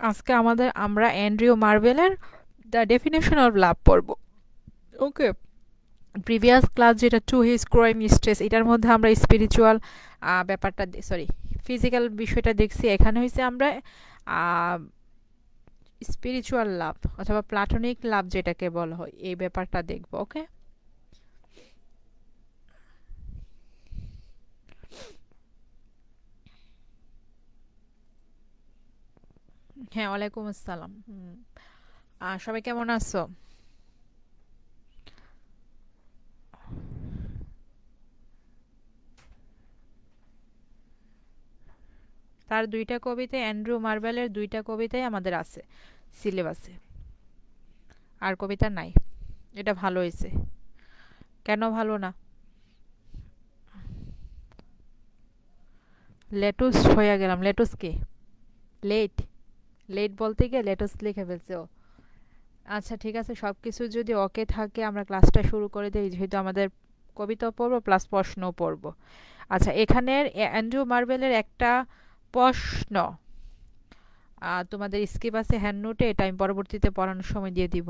আজকে আমরা অ্যান্ড্রিউ মার্ভেলের দ্য ডেফিনেশন অফ লাভ পড়ব। ওকে, প্রিভিয়াস ক্লাস যেটা টু হিজ ক্রাইম স্ট্রেস, এটার মধ্যে আমরা স্পিরিচুয়াল ব্যাপারটা সরি ফিজিক্যাল বিষয়টা দেখছি। এখানে হয়েছে আমরা স্পিরিচুয়াল লাভ অথবা প্লাটনিক লাভ যেটাকে বলা হয় এই ব্যাপারটা দেখব। ওকে, হ্যাঁ, ওয়ালাইকুম আসসালাম। সবাই কেমন আছো? তার দুইটা কবিতা, অ্যান্ড্রু মার্ভেলের দুইটা কবিতাই আমাদের আছে সিলেবাসে, আর কবিতা নাই। এটা ভালো হয়েছে। কেন ভালো না? লেটুস হয়ে গেলাম। লেটুস কে? লেট? লেট বলতে গিয়ে লেটুস লিখে ফেলছে ও। আচ্ছা ঠিক আছে, সব কিছু যদি ওকে থাকে আমরা ক্লাসটা শুরু করে দিই, যেহেতু আমাদের কবিতা পড়বো প্লাস প্রশ্নও পড়বো। আচ্ছা, এখানের অ্যান্ড্রু মার্ভেলের একটা প্রশ্ন তোমাদের স্কিপ আছে হ্যান্ড নোটে, এটা আমি পরবর্তীতে পড়ানোর সময় দিয়ে দিব।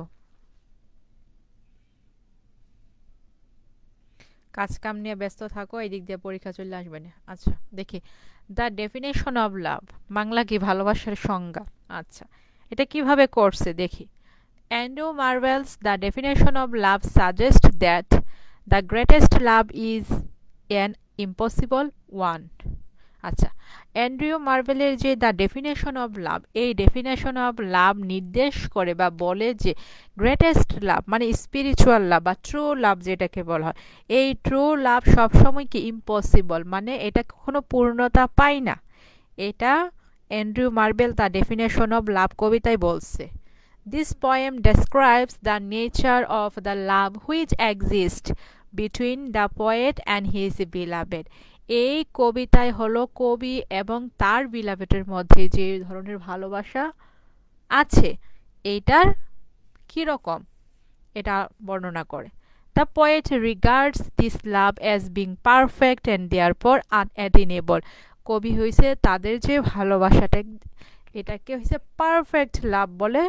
কাজ কাম নিয়ে ব্যস্ত থাকো, এই দিক দিয়ে পরীক্ষা চলে আসবে না। আচ্ছা দেখি, দ্য ডেফিনেশন অফ লাভ, বাংলা কি ভালোবাসার সংজ্ঞা। আচ্ছা, এটা কিভাবে করছে দেখি। Andrew Marvell's The Definition of Love suggests that the greatest love is an impossible one. আচ্ছা, অ্যান্ড্রিউ মার্ভেলের যে দ্য ডেফিনেশন অফ লাভ, এই ডেফিনেশন অফ লাভ নির্দেশ করে বা বলে যে গ্রেটেস্ট লাভ মানে স্পিরিচুয়াল লাভ বা ট্রু লাভ যেটাকে বলা হয়, এই ট্রু লাভ সবসময় কি ইম্পসিবল, মানে এটা কখনো পূর্ণতা পায় না। এটা Andrew Marvel the definition of লাভ কবিতায় বলছে। This poem describes the nature of the love which exists between the poet and his beloved. এই কবিতায় হলো কবি এবং তার বিলাভেটের মধ্যে যে ধরনের ভালোবাসা আছে, এইটার কি রকম এটা বর্ণনা করে। The poet regards this love as being perfect and therefore unattainable. কবি হইছে তাদের যে ভালোবাসাটা, এটাকে হইছে পারফেক্ট লাভ বলে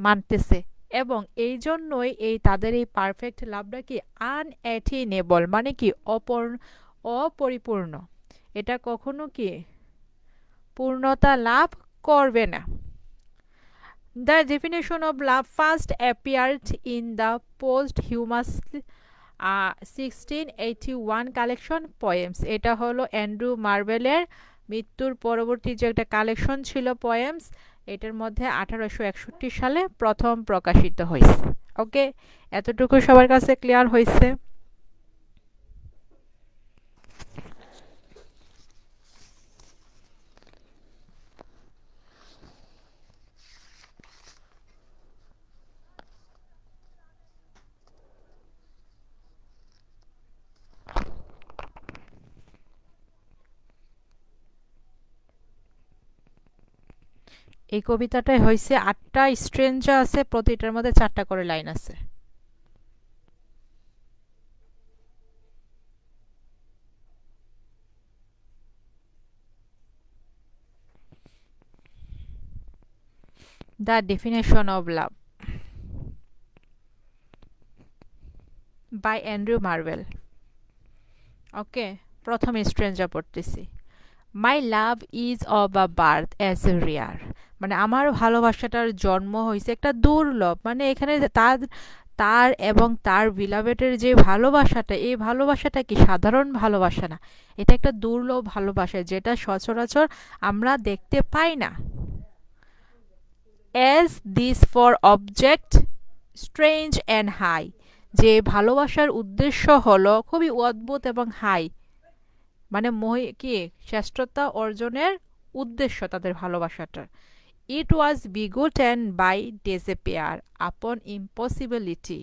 মানতেছে, এবং এই জন্যই তাদের এই পারফেক্ট লাভটা কি আনঅ্যাটেইনেবল মানে কি অপরিপূর্ণ, এটা কখনো কি পূর্ণতা লাভ করবে না। The definition of love first appeared in the posthumous 1681 collection poems. এটা হলো অ্যান্ড্রু মার্ভেলের মৃত্যুর পরবর্তী যে একটা কালেকশন ছিল পোয়েমস, এটার মধ্যে 1861 সালে প্রথম প্রকাশিত হয়েছে। ওকে, এতটুকু সবার কাছে ক্লিয়ার হয়েছে? এই কবিতাটায় হয়েছে 8টা স্ট্রেঞ্জা আছে, প্রতিটার মধ্যে 4টা করে লাইন আছে। The definition of love by Andrew Marvell. Okay, প্রথম স্ট্রেঞ্জা পড়তেছি। My love is of a birth as rare, মানে আমার ভালোবাসাটার জন্ম হয়েছে একটা দুর্লভ, মানে এখানে তার তার এবং তার বিলাভেটের যে ভালোবাসাটা, এই ভালোবাসাটা কি সাধারণ ভালোবাসা না, এটা একটা দুর্লভ ভালোবাসা যেটা সচরাচর আমরা দেখতে পাই না। As this for object strange and high, যে ভালোবাসার উদ্দেশ্য হলো খুবই অদ্ভুত এবং হাই, মানে কি শ্রেষ্ঠতা অর্জনের উদ্দেশ্য তাদের ভালোবাসাটার। ইট ওয়াজ বিগুটেন বাই ডেজেপেয়ার আপন ইম্পসিবিলিটি,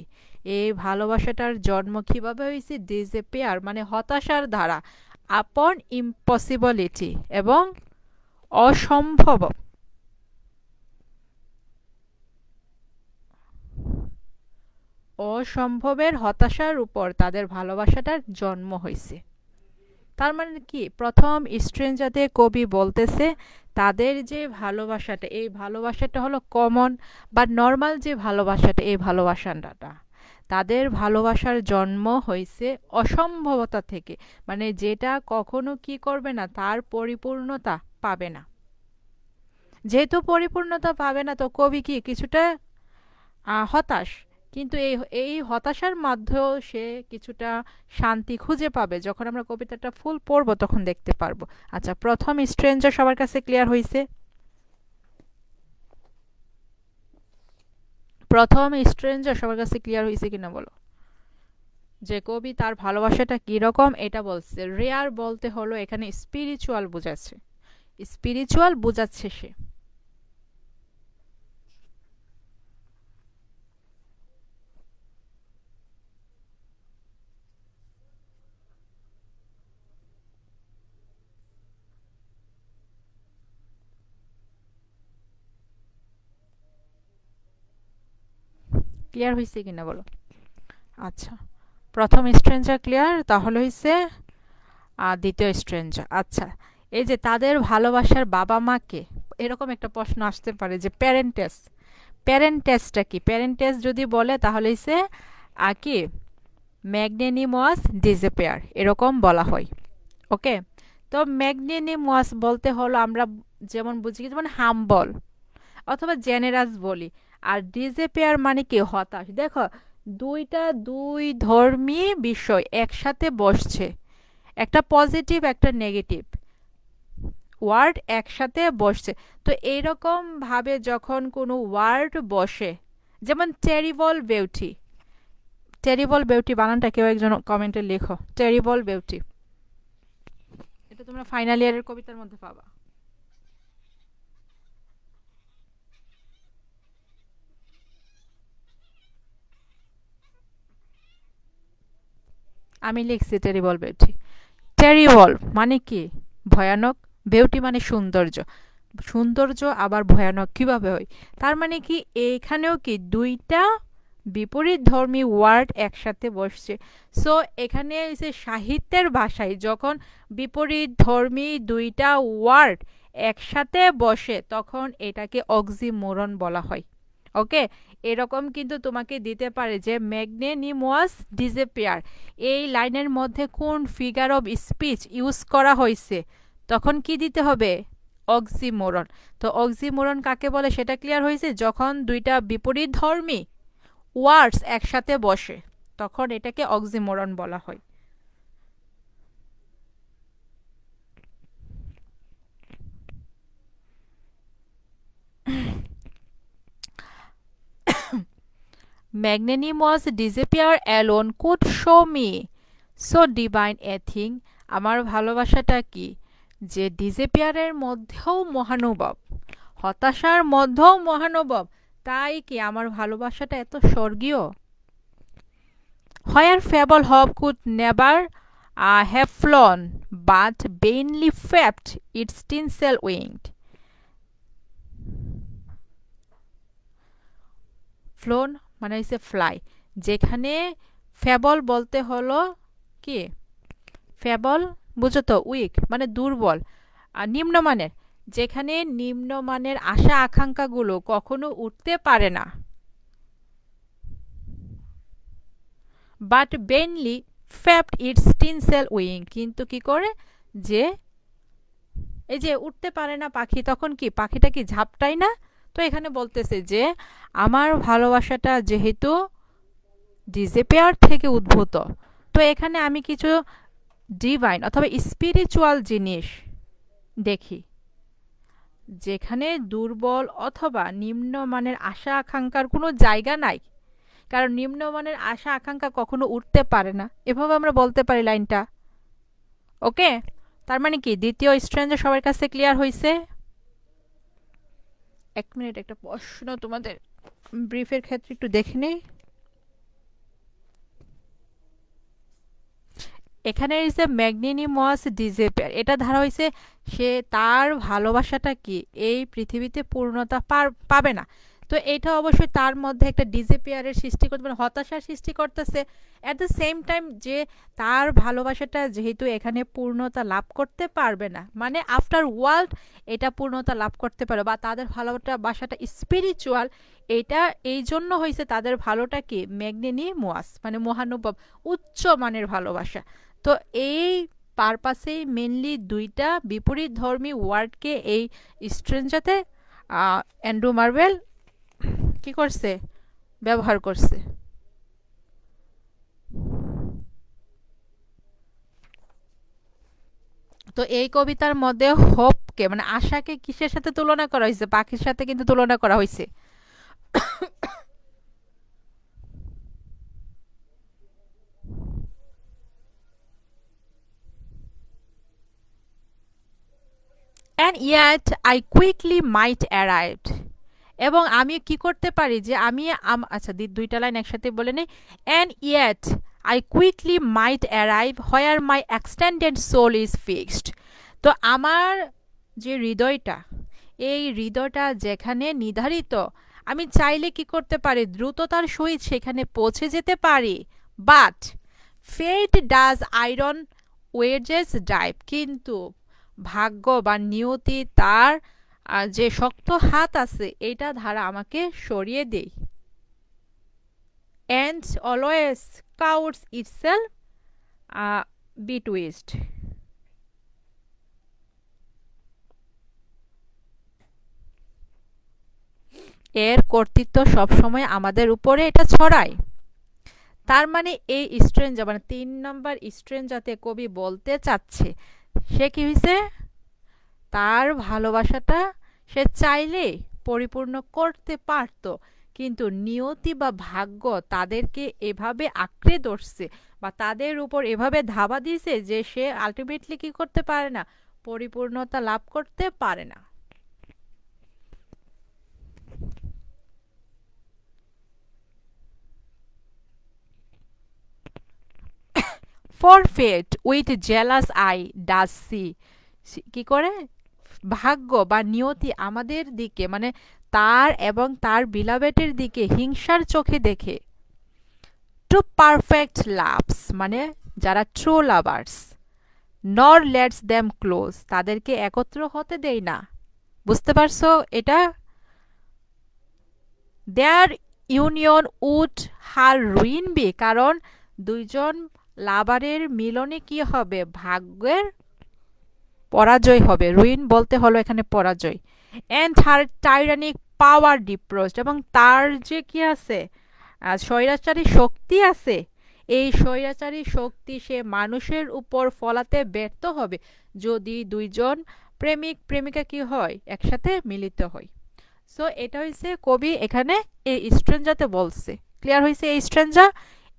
এই ভালোবাসাটার জন্ম কিভাবে হয়েছে? ডেজেপেয়ার মানে হতাশার ধারা, আপন ইম্পসিবিলিটি এবং অসম্ভব, অসম্ভবের হতাশার উপর তাদের ভালোবাসাটার জন্ম হয়েছে। তার মানে কি, প্রথম স্ট্রেঞ্জাতে কবি বলতেছে তাদের যে ভালোবাসাটা, এই ভালোবাসাটা হলো কমন বা নর্মাল যে ভালোবাসাটা, এই ভালোবাসাটা তাদের ভালোবাসার জন্ম হয়েছে অসম্ভবতা থেকে, মানে যেটা কখনো কি করবে না, তার পরিপূর্ণতা পাবে না। যেহেতু পরিপূর্ণতা পাবে না, তো কবি কি কিছুটা হতাশ, কিন্তু এই এই হতাশার মধ্যেও সে কিছুটা শান্তি খুঁজে পাবে। যখন আমরা কবিতাটা ফুল পড়বো তখন দেখতে পারবো। আচ্ছা, প্রথম স্ট্রেঞ্জার সবার কাছে ক্লিয়ার হয়েছে? প্রথম স্ট্রেঞ্জার সবার কাছে ক্লিয়ার হয়েছে কিনা বলো? যে কবি তার ভালোবাসাটা কিরকম এটা বলছে। রেয়ার বলতে হলো এখানে স্পিরিচুয়াল বোঝাচ্ছে, স্পিরিচুয়াল বোঝাচ্ছে সে। ক্লিয়ার হয়েছে কিনা বলো? আচ্ছা, প্রথম স্ট্রেঞ্জার ক্লিয়ার, তাহলে হয়েছে দ্বিতীয় স্ট্রেঞ্জার। আচ্ছা, এই যে তাদের ভালোবাসার বাবা মাকে, এরকম একটা প্রশ্ন আসতে পারে যে প্যারেন্টেস, প্যারেন্টেসটা কি? প্যারেন্টেস যদি বলে তাহলে হচ্ছে কি ম্যাগনেনিমাস ডিসঅ্যাপিয়ার, এরকম বলা হয়। ওকে, তো ম্যাগনেনিমাস বলতে হলো আমরা যেমন বুঝি, যেমন হাম্বল অথবা জেনারাস বলি। আর ডিসঅ্যাপিয়ার মানে কি হতাশ। দেখো, দুই ধর্মী বিষয় একসাথে বসছে, একটা পজিটিভ একটা নেগেটিভ ওয়ার্ড একসাথে বসছে। তো এইরকম ভাবে যখন কোনো ওয়ার্ড বসে, যেমন টেরিবল বিউটি, টেরিবল বিউটি বানানটা কেউ একজন কমেন্টে লেখো, টেরিবল বিউটি। এটা তোমরা ফাইনাল ইয়ারের কবিতার মধ্যে পাবা। আমি লিখছি টেরিবল বিউটি। টেরিবল মানে কি? ভয়ানক। বিউটি মানে সৌন্দর্য। সৌন্দর্য আবার ভয়ানক কিভাবে হয়? তার মানে কি এখানেও কি দুইটা বিপরীত ধর্মী ওয়ার্ড একসাথে বসছে। সো এখানে এসে সাহিত্যের ভাষায় যখন বিপরীত ধর্মী দুইটা ওয়ার্ড একসাথে বসে তখন এটাকে অক্সিমোরন বলা হয়। ওকে, এরকম কিন্তু তোমাকে দিতে পারে যে ম্যাগনেনিমাস ডিসঅ্যাপিয়ার, এই লাইনের মধ্যে কোন ফিগার অফ স্পিচ ইউজ করা হয়েছে, তখন কি দিতে হবে? অক্সিমোরন। তো অক্সিমোরন কাকে বলে সেটা ক্লিয়ার হয়েছে। যখন দুইটা বিপরীত ধর্মী ওয়ার্ডস একসাথে বসে তখন এটাকে অক্সিমোরন বলা হয়। Magnanimous disappear alone could show me so divine a thing. আমার ভালোবাসাটা কি? যে ডিসঅ্যাপিয়ারের মধ্যেও মহানুভব, হতাশার মধ্যেও মহানুভব, তাই কি আমার ভালোবাসাটা এত স্বর্গীয়। Where fable hope could never have flown, but vainly flapped its tinsel winged. Flown মানে হচ্ছে ফ্লাই, যেখানে ফেবল বলতে হলো কি, ফেবল বুঝো তো, উইক মানে দুর্বল আর নিম্নমানের, যেখানে নিম্নমানের আশা আকাঙ্ক্ষাগুলো কখনো উঠতে পারে না। But Benly ফ্যাপ্ট it's tinsel wing, কিন্তু কি করে, যে এই যে উঠতে পারে না পাখি, তখন কি পাখিটা কি ঝাপটায় না? তো এখানে বলতেছে যে আমার ভালোবাসাটা যেহেতু ডিসঅ্যাপিয়ার থেকে উদ্ভূত, তো এখানে আমি কিছু ডিভাইন অথবা স্পিরিচুয়াল জিনিস দেখি, যেখানে দুর্বল অথবা নিম্নমানের আশা আকাঙ্ক্ষার কোনো জায়গা নাই। কারণ নিম্নমানের আশা আকাঙ্ক্ষা কখনো উঠতে পারে না, এভাবে আমরা বলতে পারি লাইনটা। ওকে, তার মানে কি দ্বিতীয় স্ট্রেঞ্জার সবার কাছে ক্লিয়ার হয়েছে? এক মিনিট, একটা প্রশ্ন তোমাদের ব্রিফের ক্ষেত্রে একটু দেখে নেই। এখানে হয়েছে ম্যাগনেনিমাস ডিসঅ্যাপিয়ার, এটা ধারা হয়েছে সে তার ভালোবাসাটা কি এই পৃথিবীতে পূর্ণতা পাবে না। তো এটা অবশ্যই তার মধ্যে একটা ডিসঅ্যাপিয়ারের সৃষ্টি করতে, মানে হতাশার সৃষ্টি করতেছে। অ্যাট দ্য সেম টাইম যে তার ভালোবাসাটা যেহেতু এখানে পূর্ণতা লাভ করতে পারবে না, মানে আফটার ওয়ার্ল্ড এটা পূর্ণতা লাভ করতে পারে, বা তাদের ভালোবাসাটা স্পিরিচুয়াল, এটা এই জন্য হয়েছে তাদের ভালোটা কি ম্যাগনেনিমাস, মানে মহানুভব, উচ্চ মানের ভালোবাসা। তো এই পারপাসেই মেনলি দুইটা বিপরীত ধর্মী ওয়ার্ডকে এই স্ট্রেঞ্জাতে অ্যান্ড্রু মার্ভেল কি করছে, ব্যবহার করছে। তো এই কবিতার মধ্যে হোপকে, মানে আশাকে কিসের সাথে তুলনা করা হয়েছে, পাখির সাথে কিন্তু তুলনা করা হয়েছে। and yet I quickly might arrive, এবং আমি কি করতে পারি যে আমি আচ্ছা দুইটা লাইন একসাথে বলে নেই। and yet I quickly might arrive where my extended soul is fixed, তো আমার যে হৃদয়টা, এই হৃদয়টা যেখানে নির্ধারিত, আমি চাইলে কি করতে পারি, দ্রুততার সহিত সেখানে পৌঁছে যেতে পারি। But fate does iron wedges drive, কিন্তু ভাগ্য বা নিয়তি তার যে শক্ত হাত আছে এটা ধারা আমাকে সরিয়ে দেয়। and always counts itself betwixt, এর কর্তৃত্ব সবসময় আমাদের উপরে এটা ছড়ায়। তার মানে এই স্ট্রেঞ্জা, মানে 3 নম্বর স্ট্রেঞ্জাতে কবি বলতে চাচ্ছে সে কি হয়েছে, তার ভালোবাসাটা সে চাইলে পরিপূর্ণ করতে পারত, কিন্তু নিয়তি বা ভাগ্য তাদেরকে এভাবে আঁকড়ে ধরছে বা তাদের উপর এভাবে ধাবা দিয়েছে যে সে আলটিমেটলি কি করতে পারে না, পরিপূর্ণতা লাভ করতে পারে না। For fate with jealous eye does see, কি করে, ভাগ্য বা নিয়তি আমাদের দিকে, মানে তার এবং তার বিলাবেটের দিকে হিংসার চোখে দেখে। টু পারফেক্ট লাভস, মানে যারা true lovers, nor lets them close, তাদেরকে একত্র হতে দেয় না। বুঝতে পারছো এটা? Their union would her ruin be, কারণ দুইজন লাভারের মিলনে কি হবে, ভাগ্যের পরাজয় হবে। রুইন বলতে হলো এখানে পরাজয়। অ্যান্ড হার টাইরানিক পাওয়ার ডিপ্রোস্ট, এবং তার যে কি আছে, স্বৈরাচারী শক্তি আছে, এই স্বৈরাচারী শক্তি সে মানুষের উপর ফলাতে ব্যর্থ হবে যদি দুইজন প্রেমিক প্রেমিকা কি হয়, একসাথে মিলিত হয়। সো এটা হয়েছে কবি এখানে এই স্ট্রেঞ্জাতে বলছে। ক্লিয়ার হয়েছে?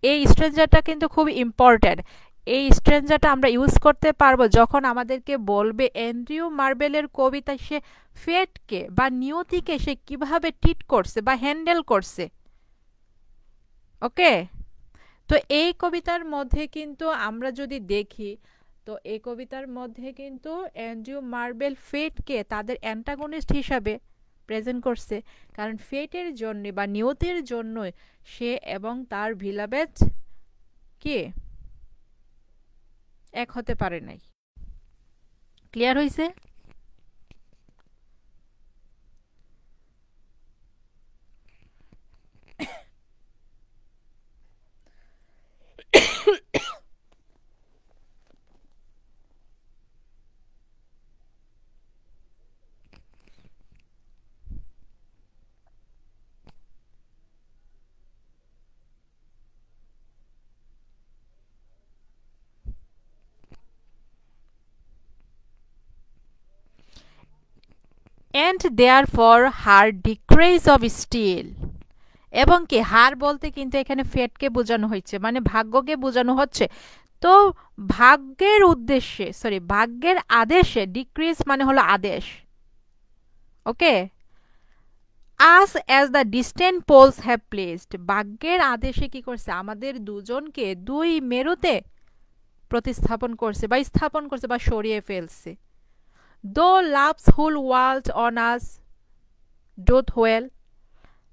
এই স্ট্রেঞ্জারটা কিন্তু খুব ইম্পর্ট্যান্ট। এই স্ট্রেঞ্জারটা আমরা ইউজ করতে পারবো যখন আমাদেরকে বলবে অ্যান্ড্রিউ মার্বেলের কবিতায় সে ফেটকে বা নিয়তিকে সে কিভাবে ট্রিট করছে বা হ্যান্ডেল করছে। ওকে, তো এই কবিতার মধ্যে কিন্তু আমরা যদি দেখি, তো এই কবিতার মধ্যে কিন্তু অ্যান্ড্রিউ মার্বেল ফেটকে তাদের অ্যান্টাগনিস্ট হিসাবে প্রেজেন্ট করছে, কারণ ফেটের জন্য বা নিয়তির জন্য সে এবং তার ভিলাবেট কে এক হতে পারে নাই। ক্লিয়ার হয়েছে? and therefore her decrease of steel, এবং কি হার বলতে কিন্তু এখানে ফেটকে বোঝানো হচ্ছে, মানে ভাগ্যকে বোঝানো হচ্ছে। তো ভাগ্যের উদ্দেশ্যে, সরি ভাগ্যের আদেশে, ডিক্রিজ মানে হলো আদেশ। Okay, us as the distant poles have placed, ভাগ্যের আদেশে কি করছে, আমাদের দুজনকে দুই মেরুতে প্রতিস্থাপন করছে বা স্থাপন করছে বা সরিয়ে ফেলছে। Though love's whole world on us doth wheel,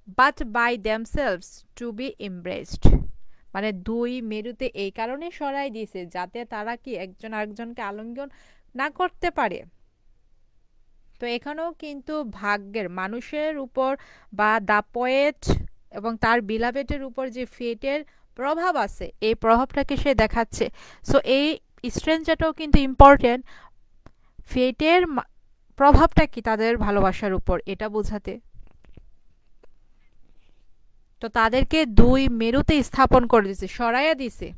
but by themselves to be embraced, মানে দুই মেরুতে এই কারণে সরাই দিয়েছে যাতে তারা কি একজন আরেকজনকে আলিঙ্গন না করতে পারে। তো এখানেও কিন্তু ভাগ্যের মানুষের উপর বা দা পোয়েট এবং তার বিলাবেটের উপর যে ফেটের প্রভাব আছে এই প্রভাবটাকে সে দেখাচ্ছে। সো এই স্ট্রেঞ্জারটাও কিন্তু ইম্পর্টেন্ট, ফেটের প্রভাবটা কি তাদের ভালোবাসার উপর এটা বোঝাতে। তো তাদেরকে দুই মেরুতে স্থাপন করে দিছে, সরাইয়া দিছে।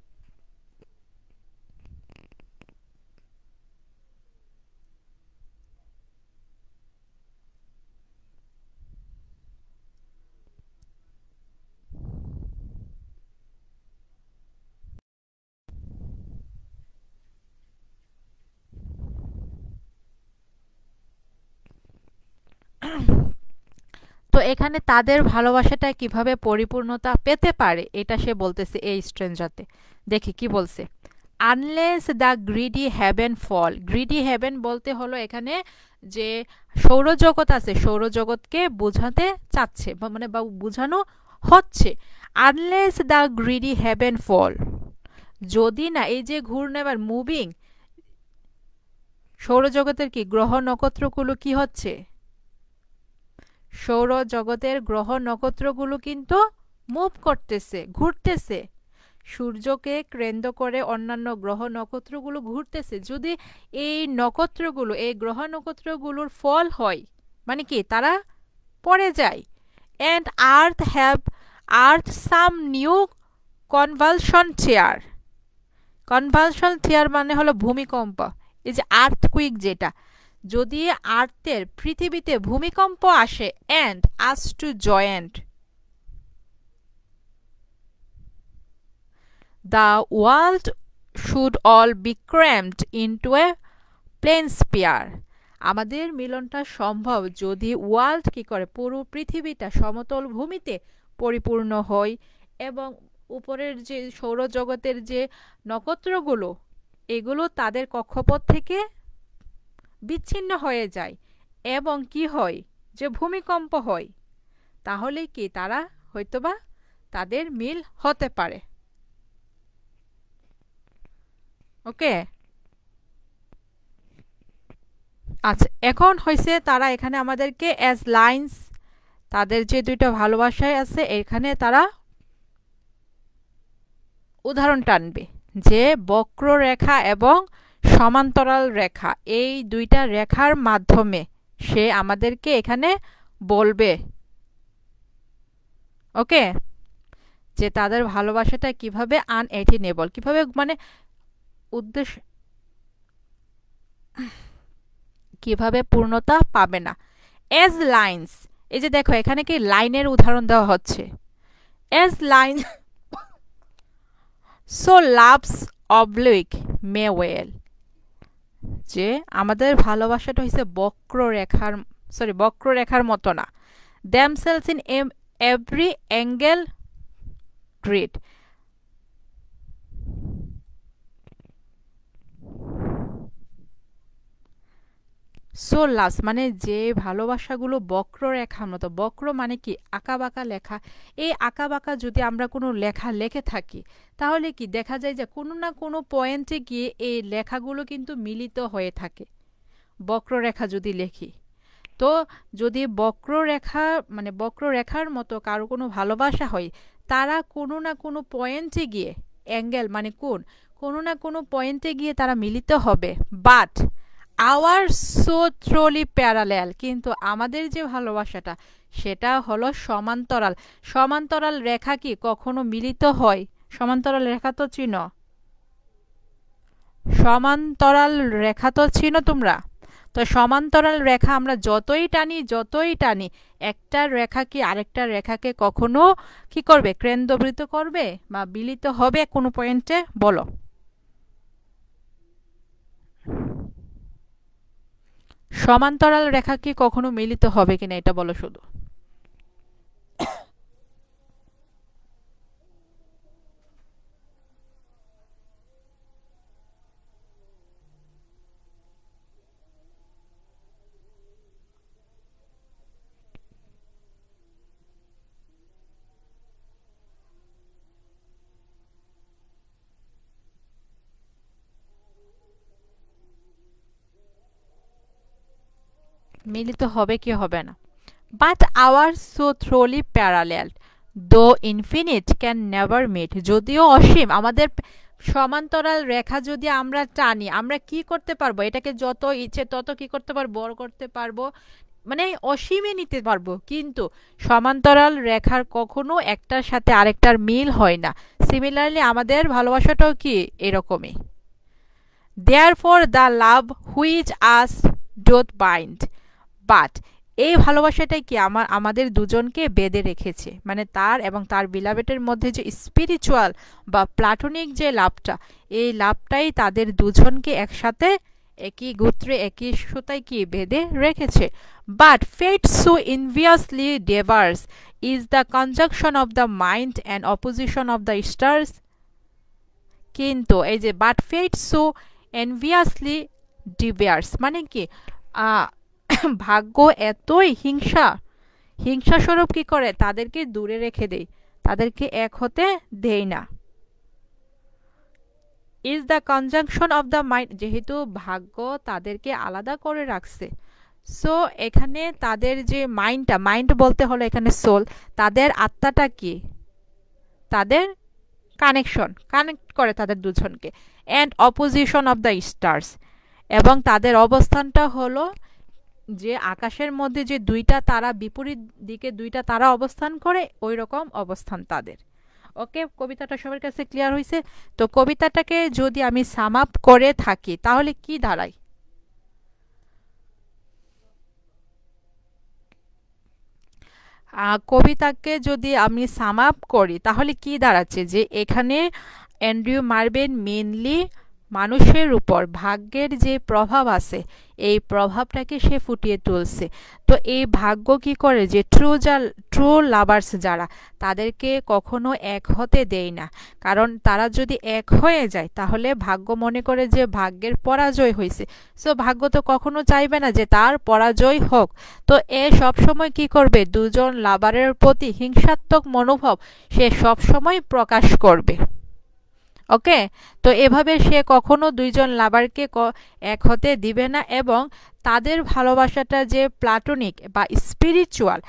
তো এখানে তাদের ভালোবাসাটা কিভাবে পরিপূর্ণতা পেতে পারে এটা সে বলতেছে এই স্ট্রেঞ্জারতে। দেখি কি বলছে। Unless the greedy heaven fall, greedy heaven বলতে হলো এখানে যে সৌরজগৎ আছে, সৌরজগৎকে বোঝাতে চাচ্ছে মানে বা বোঝানো হচ্ছে। আনলেস দ্য গ্রিডি হ্যাভেন ফল, যদি না এই যে ঘূর্ণায়মান মুভিং সৌরজগতের কি গ্রহ নক্ষত্রগুলো কি হচ্ছে, সৌরজগতের গ্রহ নক্ষত্রগুলো কিন্তু মুভ করতেছে, ঘুরতেছে, সূর্যকে কেন্দ্র করে অন্যান্য গ্রহ নক্ষত্রগুলো ঘুরতেছে। যদি এই নক্ষত্রগুলো এই গ্রহ নক্ষত্রগুলোর ফল হয় মানে কি তারা পড়ে যায়। And earth some new convulsion chair, convulsion chair মানে হলো ভূমিকম্প, এই যে আর্থকুইক যেটা, যদি আর্থের পৃথিবীতে ভূমিকম্প আসে and us to joint the world should all be cramped into a plane sphere, আমাদের মিলনটা সম্ভব যদি ওয়ার্ল্ড কি করে পুরো পৃথিবীটা সমতল ভূমিতে পরিপূর্ণ হয় এবং উপরের যে সৌরজগতের যে নক্ষত্রগুলো এগুলো তাদের কক্ষপথ থেকে বিচ্ছিন্ন হয়ে যায় এবং কি হয় যে ভূমিকম্প হয়, তাহলে কি তারা হয়তোবা তাদের মিল হতে পারে। ওকে, আচ্ছা এখন হয়েছে তারা এখানে আমাদেরকে অ্যাজ লাইন্স তাদের যে দুইটা ভালোবাসায় আছে এখানে তারা উদাহরণ টানবে যে বক্ররেখা এবং সমান্তরাল রেখা, এই দুইটা রেখার মাধ্যমে সে আমাদেরকে এখানে বলবে ওকে যে তাদের ভালোবাসাটা কিভাবে আনএটিনেবল, কিভাবে মানে উদ্দেশ্য কিভাবে পূর্ণতা পাবে না। এজ লাইন্স, এই যে দেখো এখানে কি লাইনের উদাহরণ দেওয়া হচ্ছে। As line so loves oblique may well, যে আমাদের ভালোবাসাটা হচ্ছে বক্ররেখার মতো না। themselves in every angle great, so loves মানে যে ভালোবাসাগুলো বক্ররেখার মতো, বক্র মানে কি আঁকাবাঁকা লেখা, এই আঁকাবাঁকা যদি আমরা কোনো লেখা লিখে থাকি তাহলে কি দেখা যায় যে কোনো না কোনো পয়েন্টে গিয়ে এই লেখাগুলো কিন্তু মিলিত হয়ে থাকে বক্ররেখা যদি লিখি। তো যদি বক্ররেখা মানে বক্ররেখার মতো কারো কোনো ভালোবাসা হয় তারা কোনো না কোনো পয়েন্টে গিয়ে অ্যাঙ্গেল মানে কোন কোনো না কোনো পয়েন্টে গিয়ে তারা মিলিত হবে। But hour so trolley parallel, কিন্তু আমাদের যে ভালোবাসাটা সেটা হলো সমান্তরাল। সমান্তরাল রেখা কি কখনো মিলিত হয়? সমান্তরাল রেখা তো চিনো, সমান্তরাল রেখা তো চিনো তোমরা। তো সমান্তরাল রেখা আমরা যতই টানি একটা রেখা কি আরেকটা রেখাকে কখনো কি করবে কেন্দ্রবৃত্ত করবে বা মিলিত হবে কোনো পয়েন্টে? বলো, সমান্তরাল রেখা কি কখনো মিলিত হবে কিনা এটা বলো শুধু। মিলিত হবে কি হবে না। But hour so thoroughly parallel দো ইনফিনিট ক্যান নেভার মিট, যদিও অসীম আমাদের সমান্তরাল রেখা যদি আমরা টানি আমরা কি করতে পারবো, এটাকে যত ইচ্ছে তত কি করতে পারবো, বড় করতে পারবো, মানে অসীমে নিতে পারবো, কিন্তু সমান্তরাল রেখার কখনো একটার সাথে আরেকটার মিল হয় না। সিমিলারলি আমাদের ভালোবাসাটাও কি এরকমই। Therefore the love which us doth bind, but এই ভালোবাসাটাই কি আমাদের দুজনকে বেঁধে রেখেছে, মানে তার এবং তার বিলাভেটের মধ্যে যে স্পিরিচুয়াল বা প্লাটোনিক যে লাভটা, এই লাভটাই তাদের দুজনকে একসাথে একই গোত্রে একই সুতায় কি বেঁধে রেখেছে। But fate so enviously debars is the conjunction of the mind and opposition of the stars, কিন্তু এই যে but fate so enviously debars মানে কি ভাগ্য এতই হিংসা স্বরূপ কি করে তাদেরকে দূরে রেখে দেয়, তাদেরকে এক হতে দেয় না। Is the conjunction of the mind, যেহেতু ভাগ্য তাদেরকে আলাদা করে রাখছে, সো এখানে তাদের যে মাইন্ড বলতে হলো এখানে সোল, তাদের আত্মাটা কি, তাদের কানেক্ট করে তাদের দুজনকে। And opposition of the stars, এবং তাদের অবস্থানটা হলো যে আকাশের মধ্যে যে দুইটা তারা বিপরীত দিকে দুইটা তারা অবস্থান করে ওই রকম অবস্থান তাদের। ওকে, কবিতাটা সবার কাছে ক্লিয়ার হয়েছে? তো কবিতাটাকে যদি আমি সাম আপ করে থাকি তাহলে কি দাঁড়ায়? কবিতাকে যদি আমি সাম আপ করি তাহলে কি দাঁড়াচ্ছে, যে এখানে অ্যান্ড্রিউ মার্বেন মেনলি মানুষের উপর ভাগ্যের যে প্রভাব আছে এই প্রভাবটাকে সে ফুটিয়ে তুলছে। তো এই ভাগ্য কি করে, যে ট্রু লাভার্স যারা তাদেরকে কখনো এক হতে দেয় না, কারণ তারা যদি এক হয়ে যায় তাহলে ভাগ্য মনে করে যে ভাগ্যের পরাজয় হয়েছে, সো ভাগ্য তো কখনো চাইবে না যে তার পরাজয় হোক। তো এ সবসময় কি করবে, দুজন লাভারের প্রতি হিংসাত্মক মনোভাব সে সবসময় প্রকাশ করবে। ওকে, তো এভাবে সে কখনো দুইজন লাভারকে এক হতে দিবে না, এবং তাদের ভালোবাসাটা যে প্লাটোনিক বা স্পিরিচুয়াল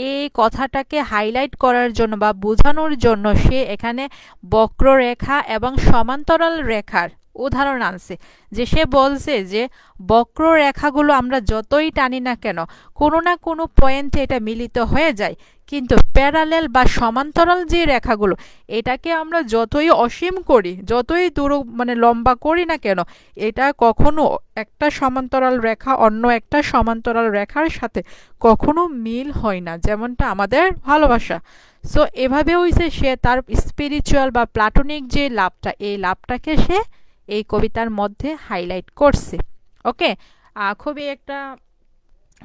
এই কথাটাকে হাইলাইট করার জন্য বা বোঝানোর জন্য সে এখানে বক্ররেখা এবং সমান্তরাল রেখার উদাহরণ আনছে। যে সে বলছে যে বক্ররেখাগুলো আমরা যতই টানি না কেন কোনো না কোনো পয়েন্টে এটা মিলিত হয়ে যায়, কিন্তু প্যারালেল বা সমান্তরাল যে রেখাগুলো এটাকে আমরা যতই অসীম করি, যতই লম্বা করি না কেন, এটা কখনো একটা সমান্তরাল রেখা অন্য একটা সমান্তরাল রেখার সাথে কখনো মিল হয় না, যেমনটা আমাদের ভালোবাসা। সো এভাবে হইছে সে তার স্পিরিচুয়াল বা প্লাটোনিক যে লাভটা এই লাভটাকে সে এই কবিতার মধ্যে হাইলাইট করছে। ওকে, খুবই একটা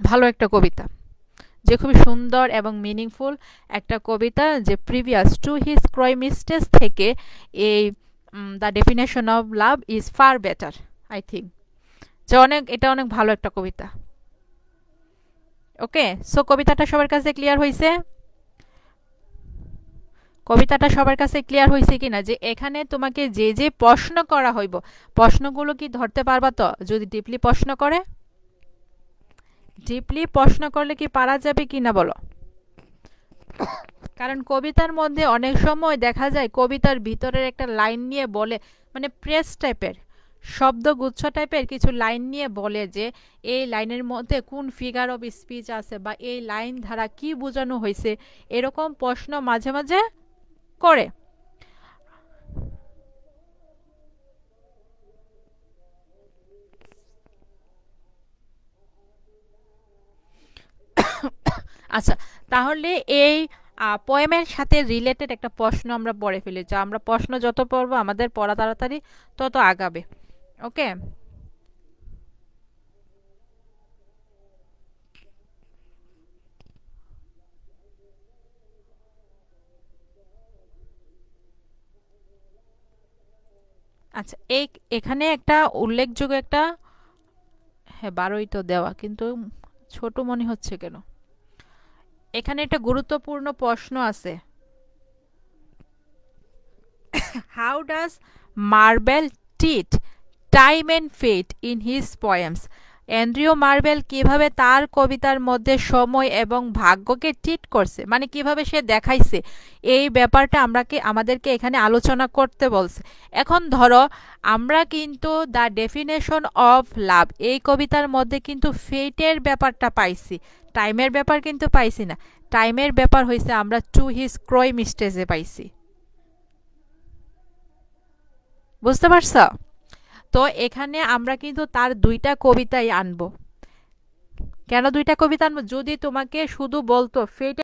ভালো একটা কবিতা, যে খুবই সুন্দর এবং মিনিংফুল একটা কবিতা, যে প্রিভিয়াস টু হিজ ক্রয় মিস্টেস থেকে এই the definition of love is far better, I think যে এটা অনেক ভালো একটা কবিতা। ওকে, সো কবিতাটা সবার কাছে ক্লিয়ার হয়েছে? কবিতাটা সবার কাছে ক্লিয়ার হয়েছে কিনা, যে এখানে তোমাকে যে যে প্রশ্ন করা হইব প্রশ্নগুলো কি ধরতে পারবা? তো যদি ডিপলি প্রশ্ন করে, ডিপলি প্রশ্ন করলে কি পারা যাবে কিনা বলো? কারণ কবিতার মধ্যে অনেক সময় দেখা যায় কবিতার ভিতরের একটা লাইন নিয়ে বলে, মানে প্রেস টাইপের শব্দগুচ্ছ টাইপের কিছু লাইন নিয়ে বলে যে এই লাইনের মধ্যে কোন ফিগার অফ স্পিচ আছে বা এই লাইন দ্বারা কি বোঝানো হয়েছে, এরকম প্রশ্ন মাঝে মাঝে করে। আচ্ছা, তাহলে এই পোয়েমের সাথে রিলেটেড একটা প্রশ্ন আমরা পড়ে ফেলি, যা আমরা প্রশ্ন যত পড়বো আমাদের পড়া তাড়াতাড়ি তত আগাবে। ওকে, আচ্ছা এখানে একটা উল্লেখযোগ্য একটা, হ্যাঁ 12ই তো দেওয়া, কিন্তু ছোট মনে হচ্ছে কেন? এখানে একটা গুরুত্বপূর্ণ প্রশ্ন আছে, হাউ ডাজ মার্বেল টিট time and fate in his poems, Andrew Marvell কিভাবে তার কবিতার মধ্যে সময় এবং ভাগ্যকে চিট করছে, মানে কিভাবে সে দেখাইছে, এই ব্যাপারটা আমাদেরকে এখানে আলোচনা করতে বলছে। এখন ধরো আমরা কিন্তু দ্য ডেফিনেশন অফ লাভ এই কবিতার মধ্যে কিন্তু ফেটের ব্যাপারটা পাইছি, টাইমের ব্যাপার কিন্তু পাইছি না। টাইমের ব্যাপার হয়েছে আমরা টু হিজ ক্রাইম স্টেজে পাইছি। বুঝতে পারছ? তো এখানে আমরা কিন্তু তার দুইটা কবিতাই আনবো। কেন দুইটা কবিতা আনবো? যদি তোমাকে শুধু বলতো ফেট